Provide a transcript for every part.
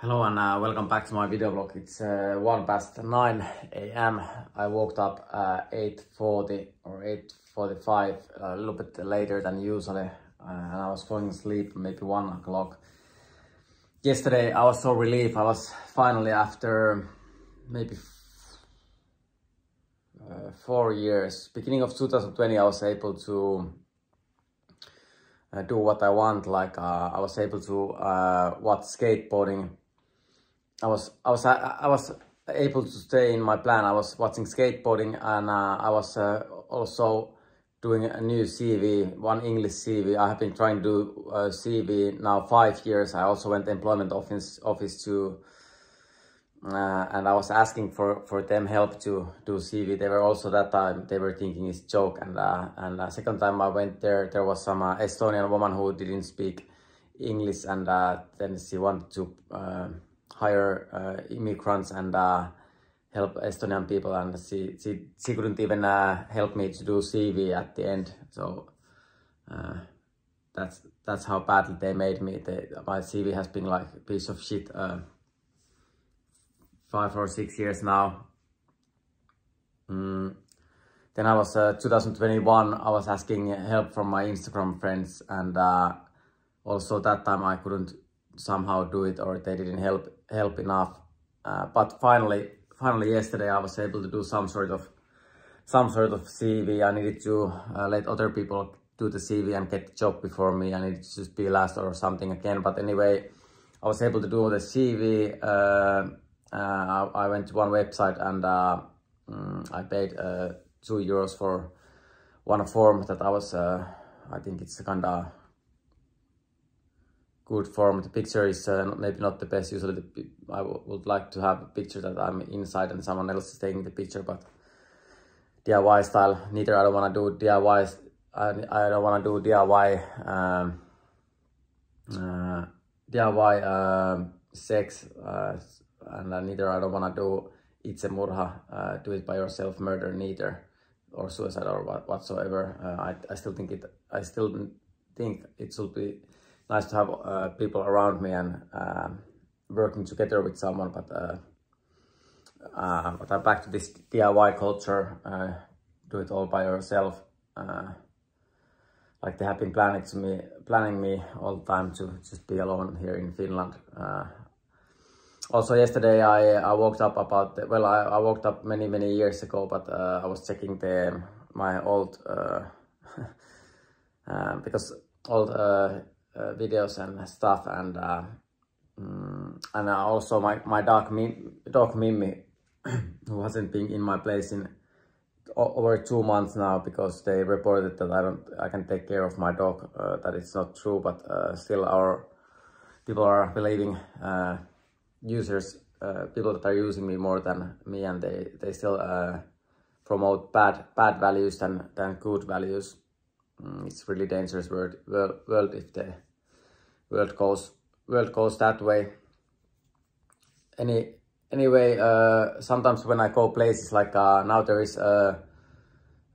Hello and welcome back to my video blog. It's 1 past 9 a.m. I woke up 8:40 or 8:45, a little bit later than usually, and I was falling asleep maybe 1 o'clock. Yesterday I was so relieved. I was finally, after maybe 4 years, beginning of 2020, I was able to do what I want. I was able to watch skateboarding. I was able to stay in my plan. I was watching skateboarding, and I was also doing a new CV, one English CV. I have been trying to do a CV now 5 years. I also went to employment office to, and I was asking for them help to do CV. They were also, that time they were thinking it's a joke. And second time I went there was some Estonian woman who didn't speak English, and then she wanted to hire immigrants and help Estonian people, and she couldn't even help me to do CV at the end. So that's how badly they made me. My CV has been like a piece of shit 5 or 6 years now. Then I was 2021. I was asking help from my Instagram friends, and also that time I couldn't somehow do it, or they didn't help enough. But finally yesterday I was able to do some sort of CV. I needed to let other people do the CV and get the job before me. I needed to just be last or something again. But anyway, I was able to do the CV. I went to one website, and I paid €2 for one form that I was, I think it's a kind of good form. The picture is maybe not the best. Usually I would like to have a picture that I'm inside and someone else is taking the picture, but DIY style, neither. I don't want to do DIY. I don't want to do DIY sex, and neither I don't want to do itsemurha, do it by yourself murder, neither, or suicide or whatsoever. I still think it should be nice to have people around me and working together with someone, but I'm back to this DIY culture. Do it all by yourself. Like they have been planning me all the time to just be alone here in Finland. Also yesterday I woke up I woke up many years ago, but I was checking my old because old videos and stuff, and also my dog Mimmi, who hasn't been in my place in over 2 months now, because they reported that I can take care of my dog. That is not true, but still our people are believing, people that are using me more than me, and they still promote bad values than good values. It's really dangerous world if the world goes that way. Anyway, sometimes when I go places like now, there is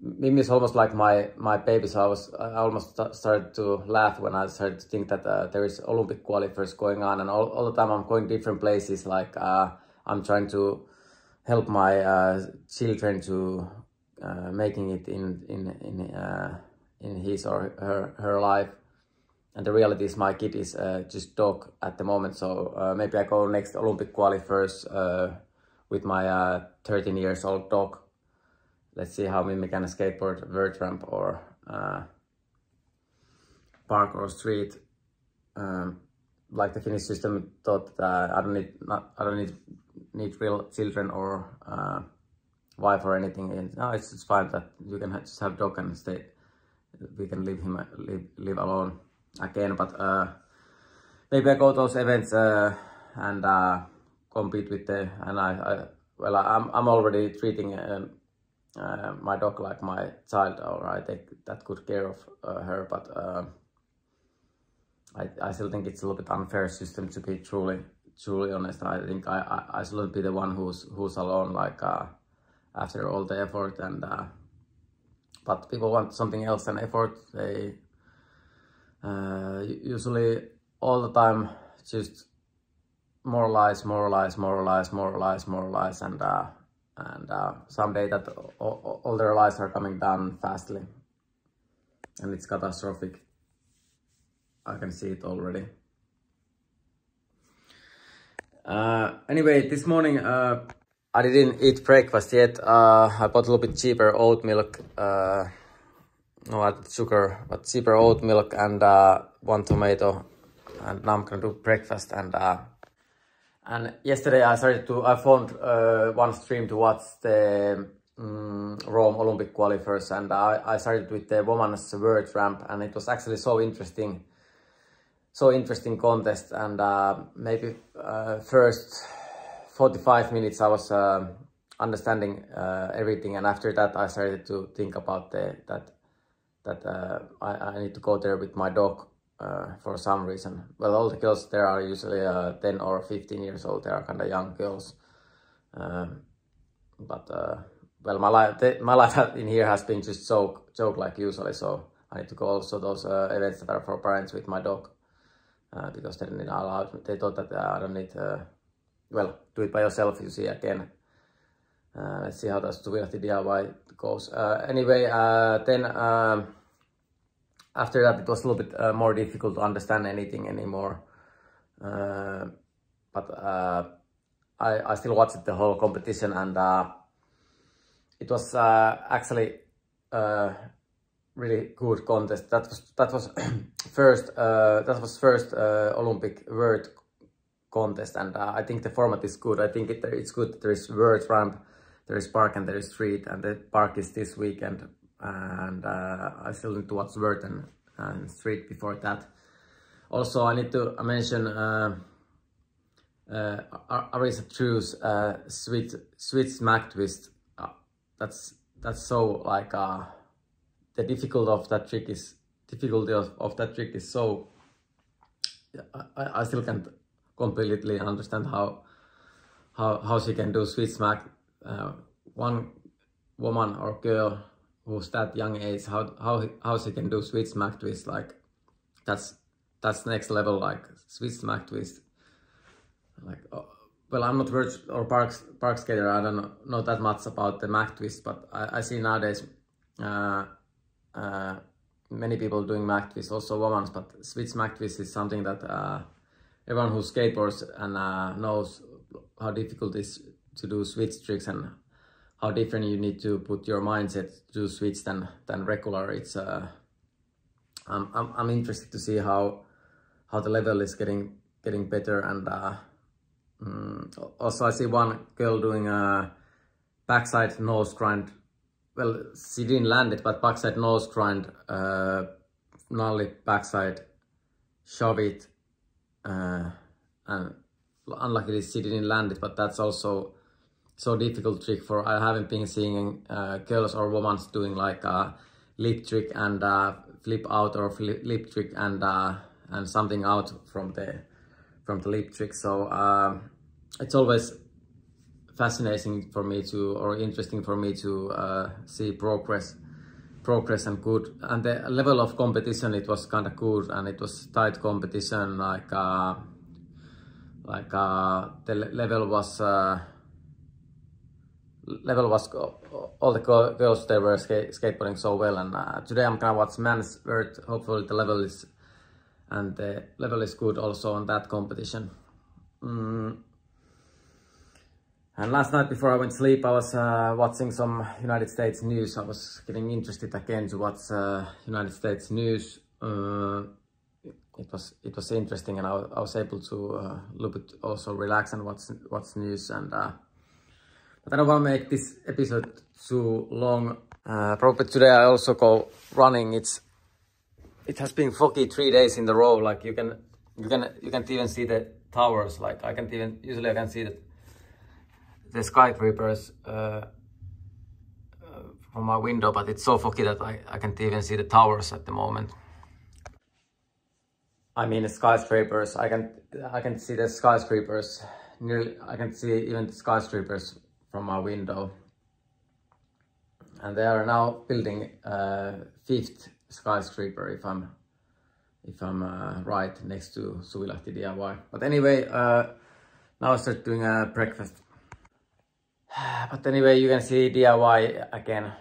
Mimi is almost like my baby, so I almost started to laugh when I started to think that there is Olympic qualifiers going on, and all the time I'm going different places. Like I'm trying to help my children to making it in his or her life, and the reality is my kid is just dog at the moment. So maybe I go next Olympic qualifiers with my 13 years old dog. Let's see how Mimi can skateboard, vert ramp, or park or street. Like the Finnish system thought that I don't need real children or wife or anything. No, it's fine that you can just have dog and stay. We can live alone again. But maybe I go to those events and compete with I'm already treating my dog like my child, or I take that good care of her, but I still think it's a little bit unfair system, to be truly honest. I think I shouldn't be the one who's alone, like after all the effort, and but people want something else than effort. They usually all the time just more lies, and someday that all their lies are coming down fastly, and it's catastrophic. I can see it already. Anyway, this morning I didn't eat breakfast yet. I bought a little bit cheaper oat milk. No added sugar, but cheaper oat milk and 1 tomato. And now I'm gonna do breakfast. And yesterday I found one stream to watch the Rome Olympic qualifiers, and I started with the women's word ramp, and it was actually so interesting contest. And maybe first 45 minutes I was understanding everything, and after that I started to think about that I need to go there with my dog for some reason. Well, all the girls there are usually 10 or 15 years old. They are kind of young girls, but well, my life in here has been just joke like usually. So I need to go also those events that are for parents with my dog, because they didn't allow. They thought that I don't need. Well, do it by yourself. You see again. Let's see how the Suvilahti DIY goes. Anyway, then after that it was a little bit more difficult to understand anything anymore. But I still watched the whole competition, and it was actually really good contest. That was first Olympic word contest, and I think the format is good. I think it's good. There is word ramp, there is park, and there is street, and the park is this weekend, and I still need to watch word and street before that. Also, I need to mention Arisa True's switch smack twist. That's so like the difficulty of that trick is so. I still can't completely understand how she can do switch smack. One woman or girl who's that young age, how she can do switch smack twist, like that's next level, like switch smack twist. Like well, I'm not vert or park skater. I don't know that much about the mac twist, but I see nowadays many people doing mac twist, also women. But switch mac twist is something that everyone who skateboards and knows how difficult it is to do switch tricks, and how different you need to put your mindset to do switch than regular. It's I'm interested to see how the level is getting better, and also I see one girl doing a backside nose grind. Well, she didn't land it, but backside nose grind, nollie backside, shove it, and unluckily she didn't land it, but that's also so difficult trick for. I haven't been seeing girls or women doing like a lip trick and flip out, or lip trick and something out from the lip trick. So it's always fascinating for me to, or interesting for me to see progress and good. And the level of competition, it was kind of good, and it was tight competition. Like the level was all the girls, they were skateboarding so well. And today I'm gonna watch men's vert. Hopefully the level is good also on that competition. And last night before I went to sleep, I was watching some United States news. I was getting interested again to watch United States news. It was interesting, and I was able to a little bit also relax and watch news. And but I don't want to make this episode too long. Probably today I also go running. It has been foggy 3 days in a row. Like you can't even see the towers. Like usually I can see the skyscrapers from my window, but it's so foggy that I can't even see the towers at the moment. I mean skyscrapers. I can see the skyscrapers nearly. I can see even the skyscrapers from my window, and they are now building 5th skyscraper, if I'm right, next to Suvilahti DIY. But anyway, Now I start doing a breakfast. But anyway, you can see DIY again.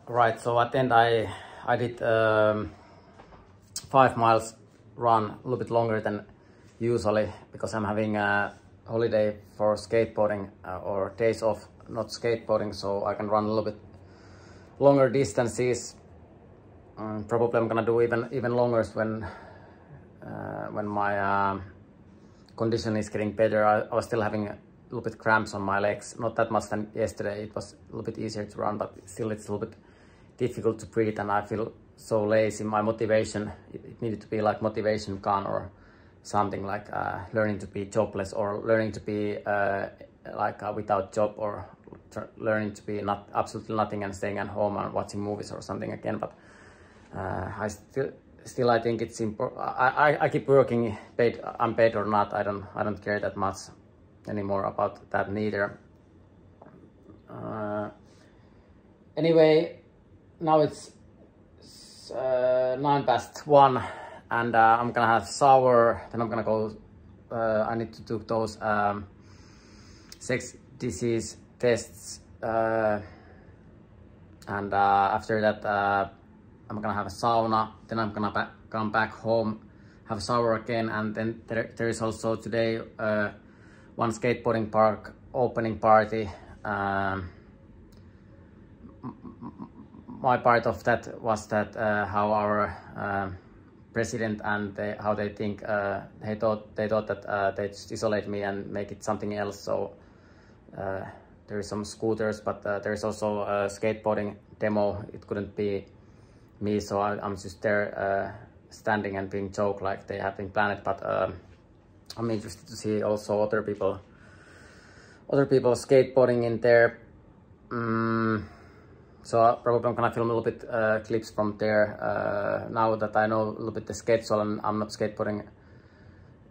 Right, so at the end I did 5 miles run, a little bit longer than usually because I'm having a holiday for skateboarding or days off not skateboarding, so I can run a little bit longer distances. Probably I'm gonna do even longer when my condition is getting better. I was still having a little bit cramps on my legs, not that much than yesterday. It was a little bit easier to run, but still it's a little bit difficult to breathe and I feel so lazy. My motivation, it needed to be like motivation gone or something, like learning to be jobless or learning to be without job, or learning to be absolutely nothing and staying at home and watching movies or something again. But I still I think it's important. I keep working, I'm paid or not. I don't care that much anymore about that neither. Anyway, now it's 1:09 and I'm gonna have shower, then I'm gonna go, I need to do those sex disease tests, and after that I'm gonna have a sauna, then I'm gonna come back home, have a shower again, and then there is also today one skateboarding park opening party. My part of that was that how our president and how they think they thought that they just isolate me and make it something else. So there is some scooters, but there is also a skateboarding demo. It couldn't be me, so I'm just there standing and being joked like they have been planned. But I'm interested to see also other people skateboarding in there. So probably I'm gonna film a little bit clips from there. Now that I know a little bit the schedule and I'm not skateboarding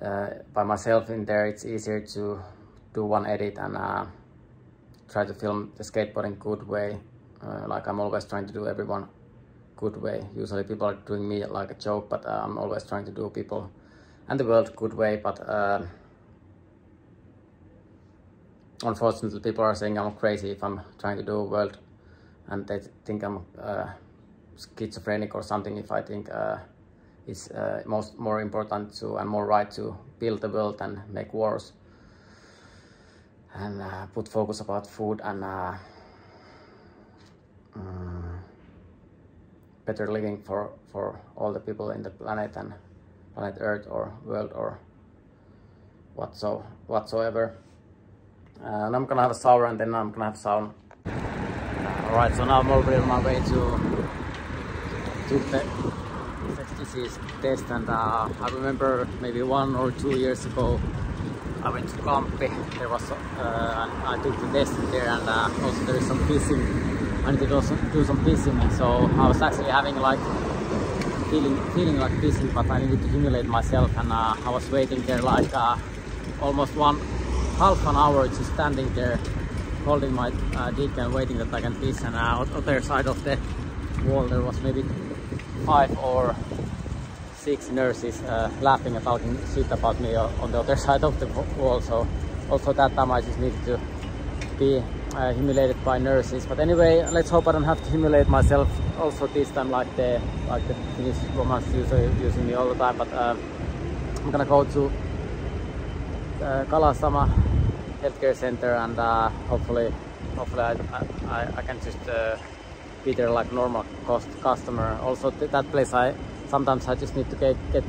by myself in there, it's easier to do one edit and try to film the skateboarding good way. Like I'm always trying to do everyone good way. Usually people are doing me like a joke, but I'm always trying to do people and the world good way. But unfortunately people are saying I'm crazy if I'm trying to do world, and they think I'm schizophrenic or something if I think it's more important to and more right to build the world and make wars and put focus about food and better living for all the people in the planet and planet Earth or world or whatsoever. And I'm gonna have a shower and then I'm gonna have sauna. Alright, so now I'm already on my way to the sex disease test, and I remember maybe 1 or 2 years ago I went to Kamppi. There was I took the test there, and also there is some pissing. I need to do some pissing, and so I was actually having like feeling like pissing, but I needed to humiliate myself, and I was waiting there like almost half an hour, just standing there holding my dick and waiting that I can piss. And on the other side of the wall there was maybe 5 or 6 nurses laughing about shit about me on the other side of the wall. So also that time I just needed to be humiliated by nurses. But anyway, let's hope I don't have to humiliate myself also this time like the Finnish romance usually using me all the time. But I'm gonna go to Kalasama healthcare center, and hopefully I can just be there like normal customer. Also that place sometimes I just need to get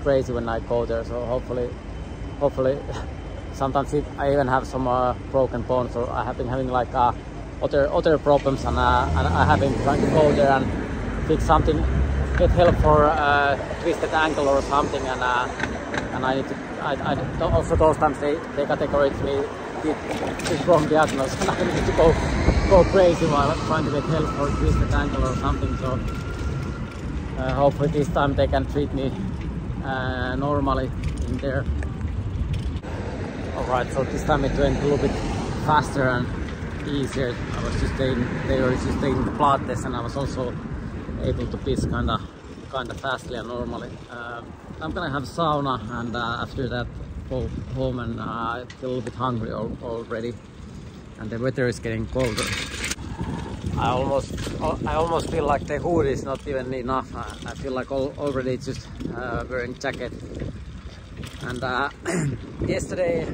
crazy when I go there. So hopefully sometimes I even have some broken bones, or I have been having like other problems, and I have been trying to go there and fix something, get help for twisted ankle or something, and I need to. Also those times they categorize me with wrong diagnosis, and I need to go crazy while trying to get help for twisted ankle or something. So hopefully this time they can treat me normally in there. Alright, so this time it went a little bit faster and easier. They were just taking the blood test, and I was also able to piss kinda fastly and normally. I'm gonna have sauna, and after that go home, and I feel a little bit hungry already, and the weather is getting colder. I almost feel like the hood is not even enough. I feel like already just wearing jacket. And yesterday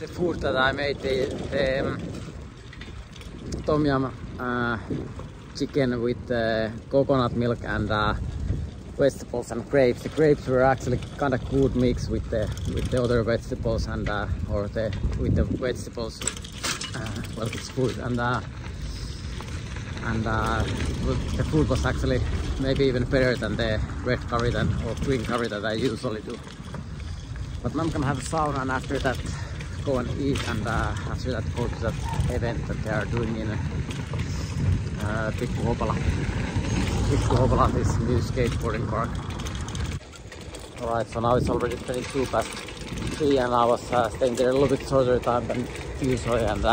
the food that I made, the tom yum chicken with coconut milk and vegetables and grapes. The grapes were actually kind of good mix with the other vegetables, and with the vegetables. Well, it's food, and the food was actually maybe even better than the red curry or green curry that I usually do. But now I'm gonna have a sauna, and after that go and eat, and after that go to that event that they are doing in Pikkuhopala, this new skateboarding park. Alright, so now it's already 3:22, and I was staying there a little bit shorter time than usually, and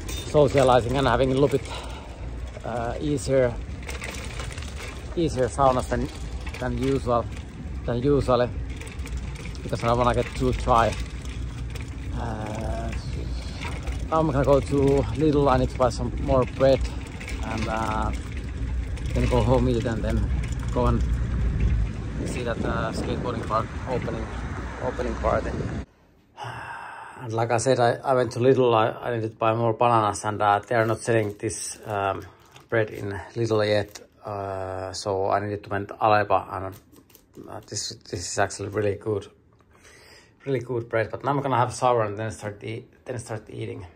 socializing and having a little bit easier saunas than usually, because I wanna get too dry. Now I'm gonna go to Lidl. I need to buy some more bread, and then go home, eat, and then go and see that skateboarding park opening party. And like I said, I went to Lidl. I needed to buy more bananas, and they are not selling this bread in Lidl yet. So I needed to went to Alepa, and this is actually really good bread. But now I'm gonna have a shower and then start eating.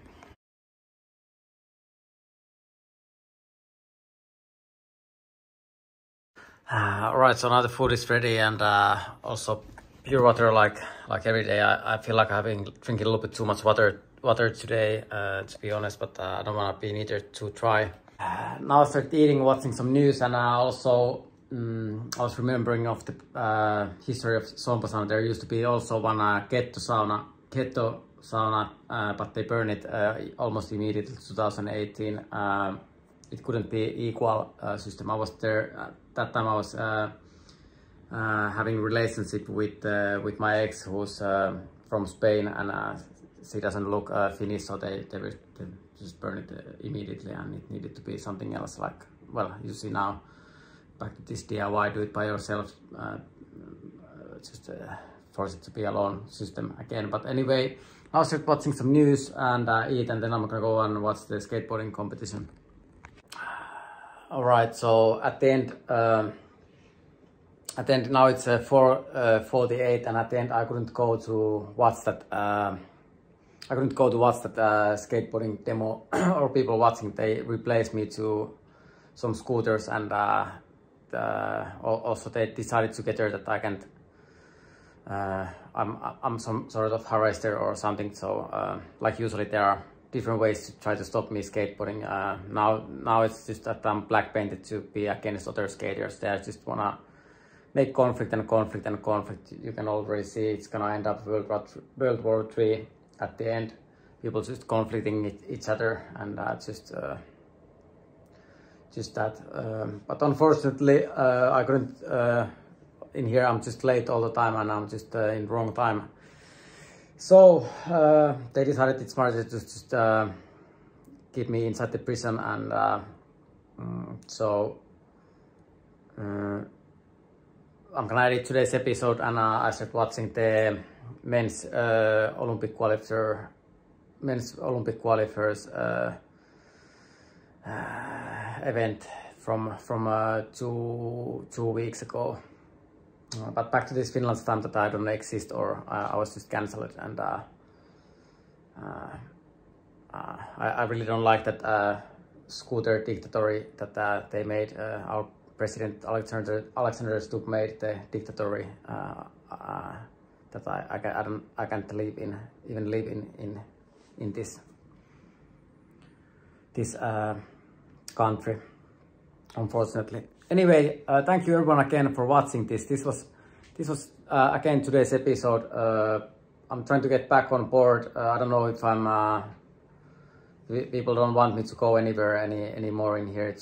Alright, so now the food is ready, and also pure water, like every day. I feel like I've been drinking a little bit too much water today, to be honest, but I don't want to be neither too dry. Now I start eating, watching some news, and also I was remembering of the history of Sompo sauna. There used to be also one ghetto sauna, but they burned it almost immediately, 2018. It couldn't be equal system. I was there that time. I was having a relationship with my ex, who's from Spain, and she doesn't look Finnish, so they just burned it immediately, and it needed to be something else. Like, well, you see now, back to this DIY, do it by yourself, just force it to be alone system again. But anyway, I'll start watching some news and eat, and then I'm gonna go and watch the skateboarding competition. Alright, so at the end now it's 4:48, and at the end I couldn't go to watch that skateboarding demo or people watching. They replaced me to some scooters, and also they decided together that I can't. I'm some sort of harasser or something. So like usually there are different ways to try to stop me skateboarding. Now it's just that I'm black painted to be against other skaters. They just wanna make conflict. You can already see it's gonna end up World War III at the end. People just conflicting each other, and just that. But unfortunately, I couldn't. In here, I'm just late all the time, and I'm just in wrong time. So they decided it's smarter to just keep me inside the prison, and so I'm gonna edit today's episode, and I started watching the men's Olympic qualifiers event from 2 weeks ago. But back to this Finland time that I don't exist, or I was just cancelled, and I really don't like that scooter dictatorship that they made. Our president Alexander Stubb made the dictatorship that I can't live in this country, unfortunately. Anyway, thank you everyone again for watching this. This was again today's episode. I'm trying to get back on board. I don't know if people don't want me to go anywhere anymore in here.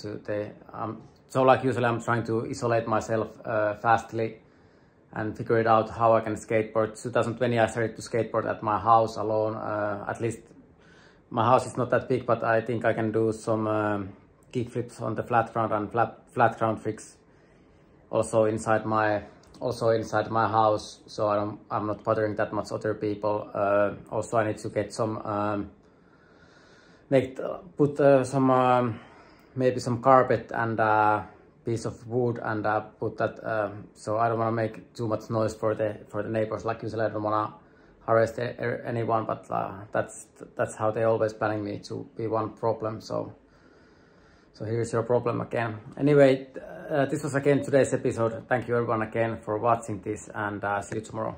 So like usually I'm trying to isolate myself fastly and figure it out how I can skateboard. 2020 I started to skateboard at my house alone. At least my house is not that big, but I think I can do some kick flips on the flat ground and flat ground tricks also inside my house. So I'm not bothering that much other people. Also I need to get some maybe some carpet and piece of wood and put that. So I don't want to make too much noise for the neighbors. Like usually I don't want to harass anyone, but that's how they always planning me to be one problem. So here's your problem again. Anyway, this was again today's episode. Thank you everyone again for watching this, and see you tomorrow.